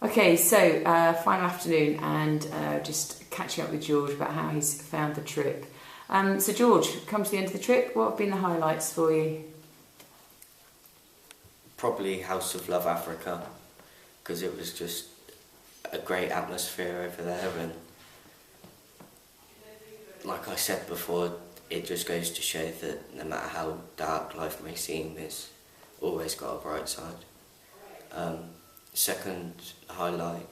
Okay, so final afternoon and just catching up with George about how he's found the trip. So George, come to the end of the trip, what have been the highlights for you? Probably House of Love Africa, because it was just a great atmosphere over there, and like I said before, it just goes to show that no matter how dark life may seem, it's always got a bright side. Second highlight,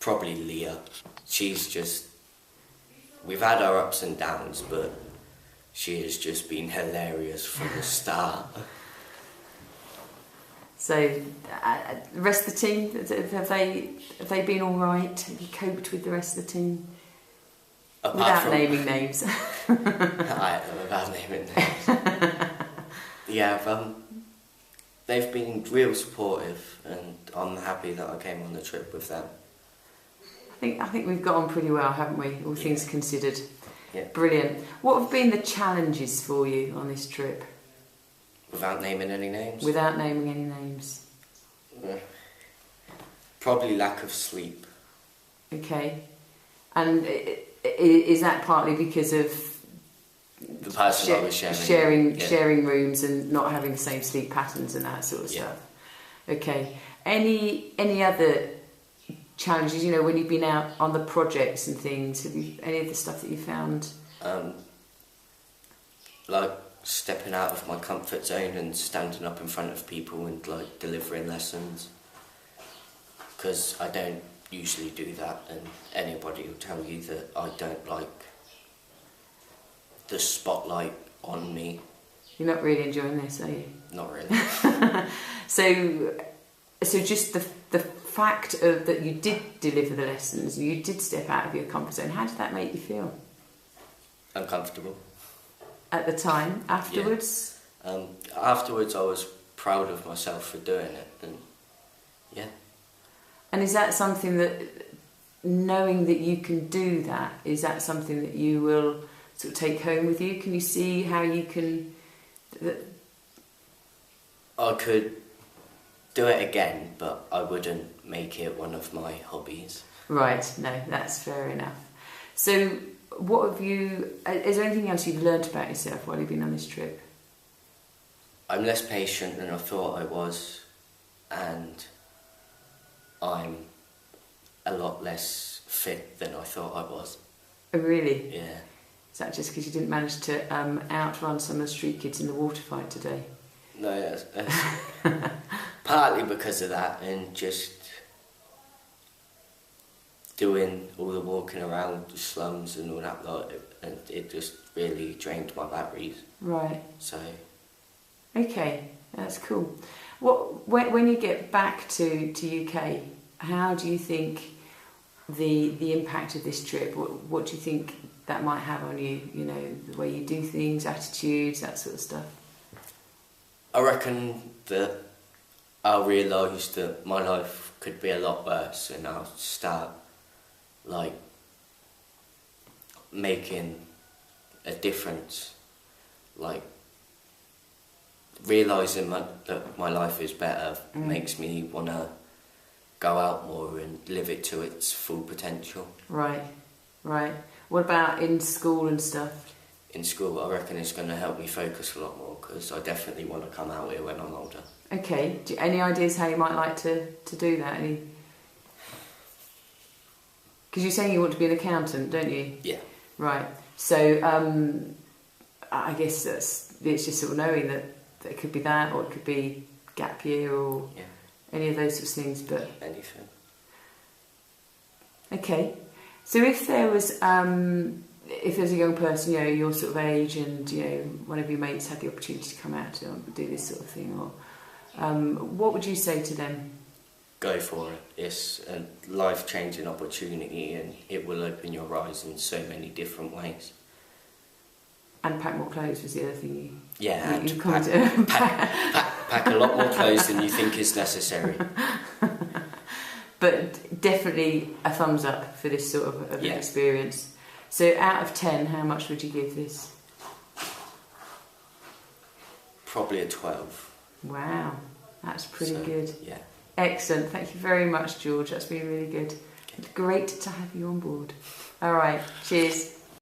probably Leah. She's just, we've had our ups and downs, but she has just been hilarious from the start. So, the rest of the team, have they been all right? Have you coped with the rest of the team? Without naming names. Without naming names. Yeah, they've been real supportive, and I'm happy that I came on the trip with them. I think we've got on pretty well, haven't we? All things considered. Yeah. Brilliant. What have been the challenges for you on this trip? Without naming any names? Without naming any names. Probably lack of sleep. Okay. And is that partly because of the person I was sharing rooms and not having the same sleep patterns and that sort of stuff? Okay. Any other challenges, you know, when you've been out on the projects and things, have you any of the stuff that you found? Like stepping out of my comfort zone and standing up in front of people and like delivering lessons, because I don't usually do that, and anybody will tell you that I don't like the spotlight on me. You're not really enjoying this, are you? Not really. So just the fact of that you did deliver the lessons, you did step out of your comfort zone, how did that make you feel? Uncomfortable. At the time? Afterwards? Yeah. Afterwards I was proud of myself for doing it, and yeah. And is that something that, knowing that you can do that, is that something that you will sort of take home with you? Can you see how you can... I could do it again, but I wouldn't make it one of my hobbies. Right, no, that's fair enough. So what have you... Is there anything else you've learnt about yourself while you've been on this trip? I'm less patient than I thought I was, and I'm a lot less fit than I thought I was. Oh, really? Yeah. Is that just because you didn't manage to outrun some of the street kids in the water fight today? No, that's partly because of that, and just doing all the walking around the slums and all that lot, and it just really drained my batteries. Right. So. Okay, that's cool. When you get back to UK, how do you think the impact of this trip? What do you think that might have on you? You know, the way you do things, attitudes, that sort of stuff. I reckon that I'll realise that my life could be a lot worse, and I'll start like making a difference, like realising that my life is better makes me want to go out more and live it to its full potential. Right. What about in school and stuff? In school, I reckon it's going to help me focus a lot more, because I definitely want to come out here when I'm older. Okay. Any ideas how you might like to do that? Because you're saying you want to be an accountant, don't you? Yeah. Right. So I guess it's just sort of knowing that it could be that, or it could be gap year, or any of those sorts of things. But anything. Okay. So if there was a young person, you know, your sort of age, and you know, one of your mates had the opportunity to come out and do this sort of thing, or what would you say to them? Go for it. It's a life-changing opportunity, and it will open your eyes in so many different ways. And pack more clothes was the other thing pack a lot more clothes than you think is necessary. But definitely a thumbs up for this sort of an experience. So out of 10, how much would you give this? Probably a 12. Wow, that's pretty good. Yeah. Excellent. Thank you very much, George. That's been really good. Okay. Great to have you on board. All right. Cheers.